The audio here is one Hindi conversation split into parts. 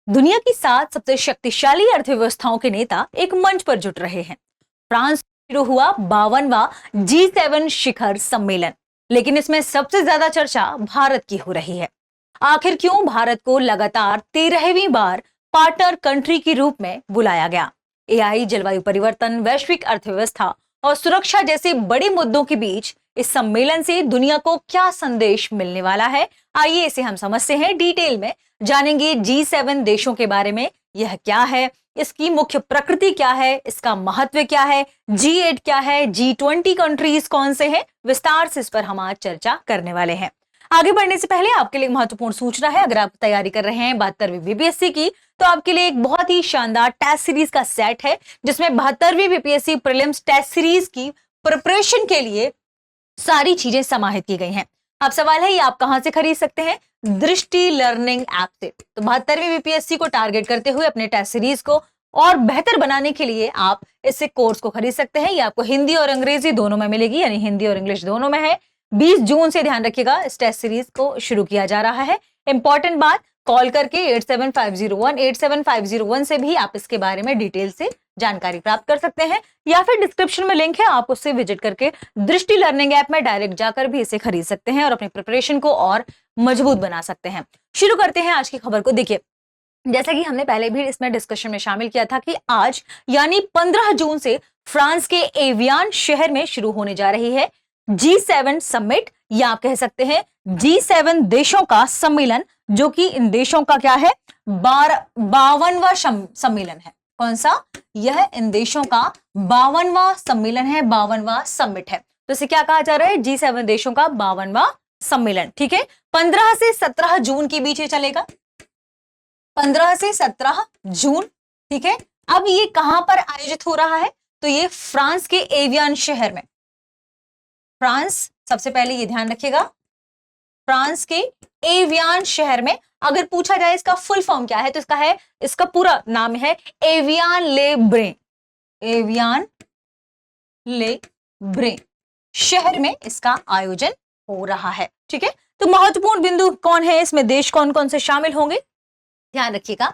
दुनिया की 7 सबसे शक्तिशाली अर्थव्यवस्थाओं के नेता एक मंच पर जुट रहे हैं। फ्रांस में शुरू हुआ 52वां G7 शिखर सम्मेलन, लेकिन इसमें सबसे ज्यादा चर्चा भारत की हो रही है। आखिर क्यों भारत को लगातार 13वीं बार पार्टनर कंट्री के रूप में बुलाया गया? एआई, जलवायु परिवर्तन, वैश्विक अर्थव्यवस्था और सुरक्षा जैसे बड़े मुद्दों के बीच इस सम्मेलन से दुनिया को क्या संदेश मिलने वाला है, आइए इसे हम समझते हैं डिटेल में। जानेंगे G7 देशों के बारे में, यह क्या है, इसकी मुख्य प्रकृति क्या है, इसका महत्व क्या है, G8 क्या है, G20 कंट्रीज कौन से हैं, विस्तार से इस पर हम आज चर्चा करने वाले हैं। आगे बढ़ने से पहले आपके लिए महत्वपूर्ण सूचना है। अगर आप तैयारी कर रहे हैं 72वीं बीपीएससी की, तो आपके लिए एक बहुत ही शानदार टेस्ट सीरीज का सेट है, जिसमें 72वीं बीपीएससी प्रीलिम्स टेस्ट सीरीज की प्रिपरेशन के लिए सारी चीजें समाहित की गई हैं। अब सवाल है, ये आप कहां से खरीद सकते हैं? दृष्टि लर्निंग ऐप से। तो 72वीं बीपीएससी को टारगेट करते हुए अपने टेस्ट सीरीज को और बेहतर बनाने के लिए आप इससे कोर्स को खरीद सकते हैं। ये आपको हिंदी और अंग्रेजी दोनों में मिलेगी, यानी हिंदी और इंग्लिश दोनों में है। 20 जून से ध्यान रखिएगा, इस टेस्ट सीरीज को शुरू किया जा रहा है। इंपॉर्टेंट बात, कॉल करके 8750187501 से भी आप इसके बारे में डिटेल से जानकारी प्राप्त कर सकते हैं, या फिर डिस्क्रिप्शन में लिंक है, आप उससे विजिट करके दृष्टि लर्निंग ऐप में डायरेक्ट जाकर भी इसे खरीद सकते हैं और अपनी प्रिपरेशन को और मजबूत बना सकते हैं। शुरू करते हैं आज की खबर को। देखिए, जैसा कि हमने पहले भी इसमें डिस्कशन में शामिल किया था कि आज यानी 15 जून से फ्रांस के एवियान शहर में शुरू होने जा रही है G7 समिट, या आप कह सकते हैं G7 देशों का सम्मेलन, जो कि इन देशों का क्या है, 52वां सम्मेलन है। कौन सा? यह इन देशों का 52वां सम्मेलन है, 52वां समिट है। तो इसे क्या कहा जा रहा है? G7 देशों का 52वां सम्मेलन। ठीक है, 15 से 17 जून के बीच ये चलेगा, 15 से 17 जून। ठीक है, अब ये कहां पर आयोजित हो रहा है? तो ये फ्रांस के एवियान शहर में। फ्रांस, सबसे पहले ये ध्यान रखिएगा, फ्रांस के एवियान शहर में। अगर पूछा जाए इसका फुल फॉर्म क्या है, तो इसका पूरा नाम है एवियान ले ब्रे। एवियान ले ब्रे शहर में इसका आयोजन हो रहा है। ठीक है, तो महत्वपूर्ण बिंदु कौन है इसमें, देश कौन कौन से शामिल होंगे, ध्यान रखिएगा।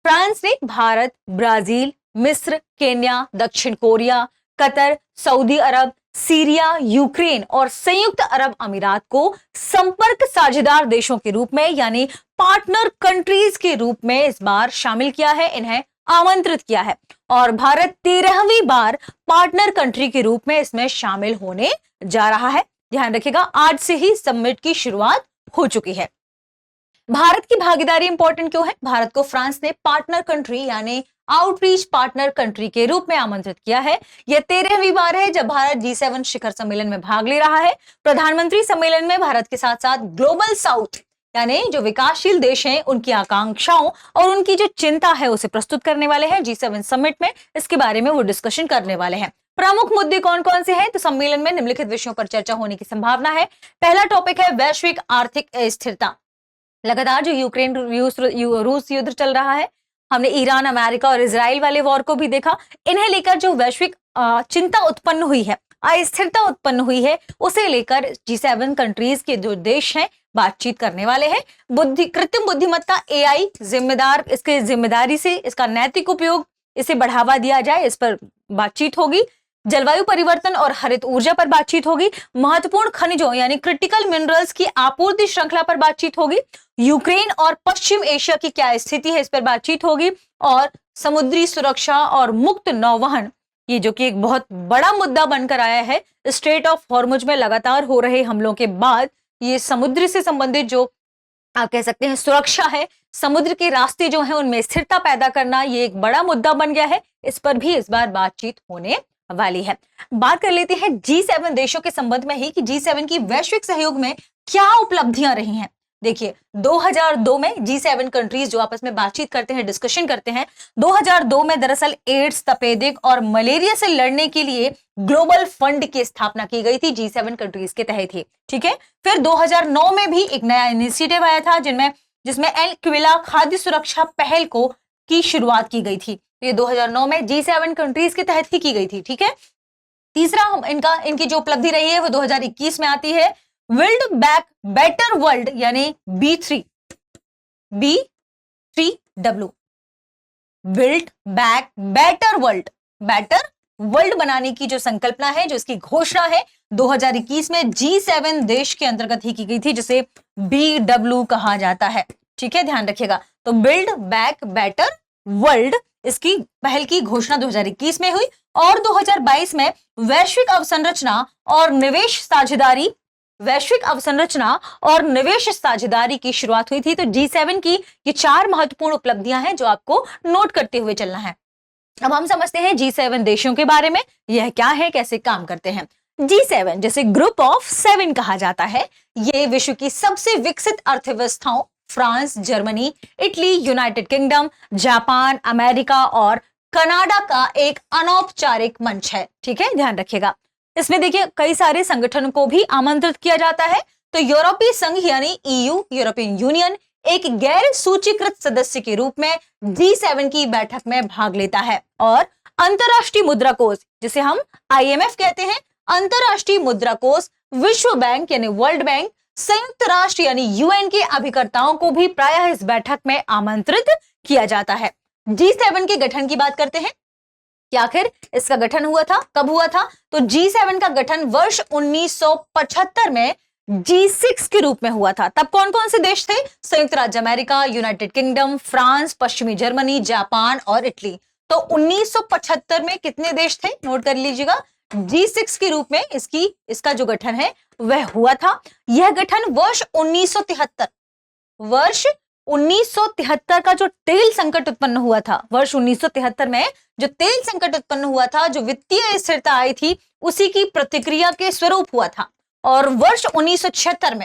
फ्रांस ने भारत, ब्राजील, मिस्र, केन्या, दक्षिण कोरिया, कतर, सऊदी अरब, सीरिया, यूक्रेन और संयुक्त अरब अमीरात को संपर्क साझेदार देशों के रूप में, यानी पार्टनर कंट्रीज के रूप में इस बार शामिल किया है, इन्हें आमंत्रित किया है। और भारत 13वीं बार पार्टनर कंट्री के रूप में इसमें शामिल होने जा रहा है। ध्यान रखिएगा, आज से ही समिट की शुरुआत हो चुकी है। भारत की भागीदारी इंपॉर्टेंट क्यों है? भारत को फ्रांस ने पार्टनर कंट्री यानी आउटरीच पार्टनर कंट्री के रूप में आमंत्रित किया है। यह 13वीं बार है जब भारत G7 शिखर सम्मेलन में भाग ले रहा है। प्रधानमंत्री सम्मेलन में भारत के साथ साथ ग्लोबल साउथ यानी जो विकासशील देश हैं, उनकी आकांक्षाओं और उनकी जो चिंता है उसे प्रस्तुत करने वाले हैं। G7 समिट में इसके बारे में वो डिस्कशन करने वाले हैं। प्रमुख मुद्दे कौन कौन से हैं? तो सम्मेलन में निम्नलिखित विषयों पर चर्चा होने की संभावना है। पहला टॉपिक है वैश्विक आर्थिक अस्थिरता। लगातार जो यूक्रेन रूस युद्ध चल रहा है, हमने ईरान, अमेरिका और इजराइल वाले वॉर को भी देखा। इन्हें लेकर जो वैश्विक चिंता उत्पन्न हुई है, अस्थिरता उत्पन्न हुई है, उसे लेकर G7 कंट्रीज के जो देश हैं बातचीत करने वाले हैं। कृत्रिम बुद्धिमत्ता AI इसके जिम्मेदारी से इसका नैतिक उपयोग, इसे बढ़ावा दिया जाए, इस पर बातचीत होगी। जलवायु परिवर्तन और हरित ऊर्जा पर बातचीत होगी। महत्वपूर्ण खनिजों यानी क्रिटिकल मिनरल्स की आपूर्ति श्रृंखला पर बातचीत होगी। यूक्रेन और पश्चिम एशिया की क्या स्थिति है, इस पर बातचीत होगी। और समुद्री सुरक्षा और मुक्त नौवहन, ये जो कि एक बहुत बड़ा मुद्दा बनकर आया है स्ट्रेट ऑफ हॉर्मुज में लगातार हो रहे हमलों के बाद, ये समुद्र से संबंधित जो आप कह सकते हैं सुरक्षा है, समुद्र के रास्ते जो हैं उनमें स्थिरता पैदा करना, ये एक बड़ा मुद्दा बन गया है। इस पर भी इस बार बातचीत होने वाली है। बात कर लेते हैं G7 देशों के संबंध में ही कि G7 की वैश्विक सहयोग में क्या उपलब्धियां रही हैं। देखिए, 2002 में G7 कंट्रीज जो आपस में बातचीत करते हैं, डिस्कशन करते हैं, 2002 में दरअसल एड्स, तपेदिक और मलेरिया से लड़ने के लिए ग्लोबल फंड की स्थापना की गई थी, G7 कंट्रीज के तहत ही। ठीक है, फिर 2009 में भी एक नया इनिशिएटिव आया था जिसमें एल-क्विला खाद्य सुरक्षा पहल की शुरुआत की गई थी। ये 2009 में G7 कंट्रीज के तहत ही की गई थी। ठीक है, तीसरा इनकी जो उपलब्धि रही है वो 2021 में आती है, बिल्ड बैक बेटर वर्ल्ड यानी B3 BBW, build back better world, better world बनाने की जो संकल्पना है, जो इसकी घोषणा है 2021 में G7 देश के अंतर्गत ही की गई थी, जिसे BW कहा जाता है। ठीक है, ध्यान रखिएगा। तो बिल्ड बैक बेटर वर्ल्ड, इसकी पहल की घोषणा 2021 में हुई और 2022 में वैश्विक अवसंरचना और निवेश साझेदारी, वैश्विक अवसंरचना और निवेश साझेदारी की शुरुआत हुई थी। तो G7 की ये 4 महत्वपूर्ण उपलब्धियां हैं जो आपको नोट करते हुए चलना है। अब हम समझते हैं G7 देशों के बारे में, यह क्या है, कैसे काम करते हैं। G7 जैसे ग्रुप ऑफ 7 कहा जाता है, ये विश्व की सबसे विकसित अर्थव्यवस्थाओं France, Germany, Italy, United kingdom, Japan, America और कनाडा का एक अनौपचारिक मंच है। ठीक है, ध्यान रखिएगा। इसमें देखिए कई सारे संगठनों को भी आमंत्रित किया जाता है। तो यूरोपीय संघ यानी EU, यूरोपियन यूनियन, एक गैर सूचीकृत सदस्य के रूप में G7 की बैठक में भाग लेता है। और अंतरराष्ट्रीय मुद्रा कोष, जिसे हम IMF कहते हैं, अंतरराष्ट्रीय मुद्रा कोष, विश्व बैंक यानी वर्ल्ड बैंक, संयुक्त राष्ट्र यानी UN के अभिकर्ताओं को भी प्रायः इस बैठक में आमंत्रित किया जाता है। G7 के गठन की बात करते हैं कि आखिर इसका गठन हुआ था, कब हुआ था। तो G7 का गठन वर्ष 1975 में G6 के रूप में हुआ था। तब कौन कौन से देश थे? संयुक्त राज्य अमेरिका, यूनाइटेड किंगडम, फ्रांस, पश्चिमी जर्मनी, जापान और इटली। तो 1975 में कितने देश थे? नोट कर लीजिएगा। G6 के रूप में इसका जो गठन है वह हुआ था। यह गठन वर्ष 1973 का जो तेल संकट उत्पन्न हुआ था, वर्ष 1973 में जो तेल संकट उत्पन्न हुआ था, जो वित्तीय स्थिरता आई थी, उसी की प्रतिक्रिया के स्वरूप हुआ था। और वर्ष 1976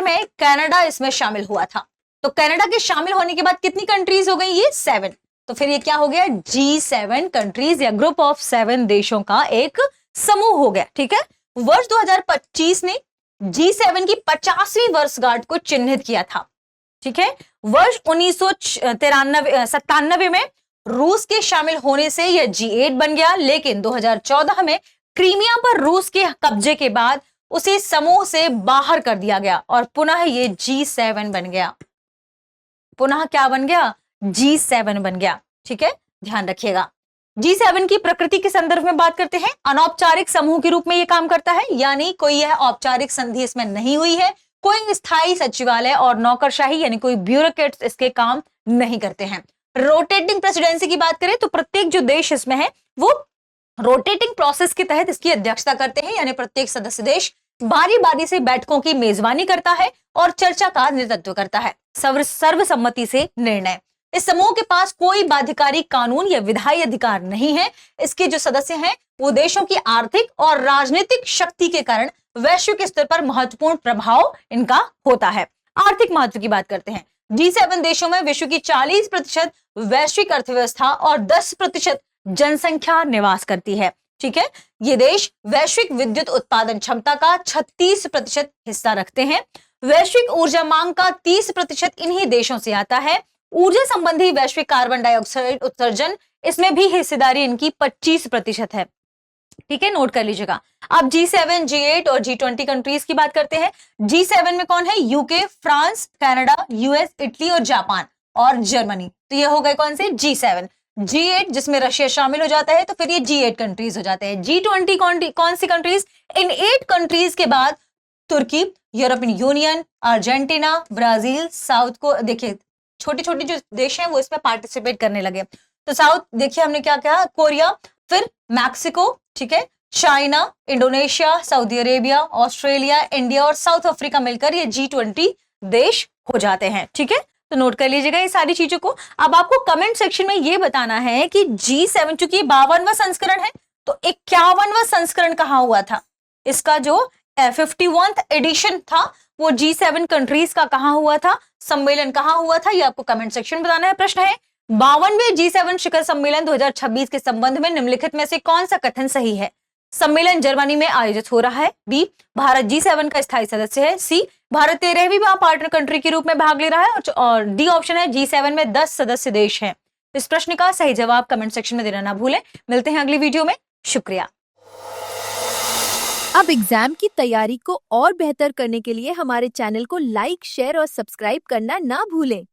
में कनाडा इसमें शामिल हुआ था। तो कनाडा के शामिल होने के बाद कितनी कंट्रीज हो गई? ये 7। तो फिर ये क्या हो गया? G7 कंट्रीज या ग्रुप ऑफ 7 देशों का एक समूह हो गया। ठीक है, वर्ष 2025 ने G7 की 50वीं वर्षगांठ को चिन्हित किया था। ठीक है, वर्ष 1997 में रूस के शामिल होने से यह G8 बन गया, लेकिन 2014 में क्रीमिया पर रूस के कब्जे के बाद उसे समूह से बाहर कर दिया गया और पुनः ये G7 बन गया। पुनः क्या बन गया? G7 बन गया। ठीक है, ध्यान रखिएगा। G7 की प्रकृति के संदर्भ में बात करते हैं। अनौपचारिक समूह के रूप में यह काम करता है, यानी कोई यह औपचारिक संधि इसमें नहीं हुई है, कोई स्थायी सचिवालय और नौकरशाही यानी कोई ब्यूरोक्रेट्स इसके काम नहीं करते हैं। रोटेटिंग प्रेसिडेंसी की बात करें तो प्रत्येक जो देश इसमें है वो रोटेटिंग प्रोसेस के तहत इसकी अध्यक्षता करते हैं, यानी प्रत्येक सदस्य देश बारी बारी से बैठकों की मेजबानी करता है और चर्चा का नेतृत्व करता है, सर्वसम्मति से निर्णय। इस समूह के पास कोई बाध्यकारी कानून या विधायी अधिकार नहीं है। इसके जो सदस्य हैं वो देशों की आर्थिक और राजनीतिक शक्ति के कारण वैश्विक स्तर पर महत्वपूर्ण प्रभाव इनका होता है। आर्थिक महत्व की बात करते हैं। G7 देशों में विश्व की 40% वैश्विक अर्थव्यवस्था और 10% जनसंख्या निवास करती है। ठीक है, ये देश वैश्विक विद्युत उत्पादन क्षमता का 36% हिस्सा रखते हैं। वैश्विक ऊर्जा मांग का 30% इन्हीं देशों से आता है। ऊर्जा संबंधी वैश्विक कार्बन डाइऑक्साइड उत्सर्जन, इसमें भी हिस्सेदारी इनकी 25% है। ठीक है, नोट कर लीजिएगा। अब G7, G8 और G20 कंट्रीज की बात करते हैं। G7 में कौन है? UK, France, Canada, US, Italy और जापान और जर्मनी। तो ये हो गए कौन से? G7। G8 जिसमें रशिया शामिल हो जाता है, तो फिर ये G8 कंट्रीज हो जाते हैं। G20 कौन सी कंट्रीज? इन 8 कंट्रीज के बाद तुर्की, European Union, Argentina, Brazil, South को देखिए छोटे छोटे जो देश हैं वो इसमें पार्टिसिपेट करने लगे। तो साउथ देखिए हमने क्या कहा? कोरिया, फिर मैक्सिको, ठीक है, China, Indonesia, Saudi Arabia, Australia, India और साउथ अफ्रीका मिलकर ये G20 देश हो जाते हैं। ठीक है, तो नोट कर लीजिएगा ये सारी चीजों को। अब आपको कमेंट सेक्शन में ये बताना है कि G7 चूंकि 52वां संस्करण है, तो 51वां संस्करण कहाँ हुआ था? इसका जो 51th एडिशन था वो G7 कंट्रीज का कहाँ हुआ था? सम्मेलन कहाँ हुआ था? ये आपको कमेंट सेक्शन में बताना है। प्रश्न है 52वें G7 शिखर सम्मेलन 2026 के संबंध में निम्नलिखित में से कौन सा कथन सही है? सम्मेलन जर्मनी में आयोजित हो रहा है। बी, भारत G7 का स्थायी सदस्य है। सी, भारत 13वीं पार्टनर कंट्री के रूप में भाग ले रहा है। और डी ऑप्शन है G7 में 10 सदस्य देश हैं। इस प्रश्न का सही जवाब कमेंट सेक्शन में देना ना भूलें। मिलते हैं अगली वीडियो में। शुक्रिया। अब एग्जाम की तैयारी को और बेहतर करने के लिए हमारे चैनल को लाइक, शेयर और सब्सक्राइब करना ना भूलें।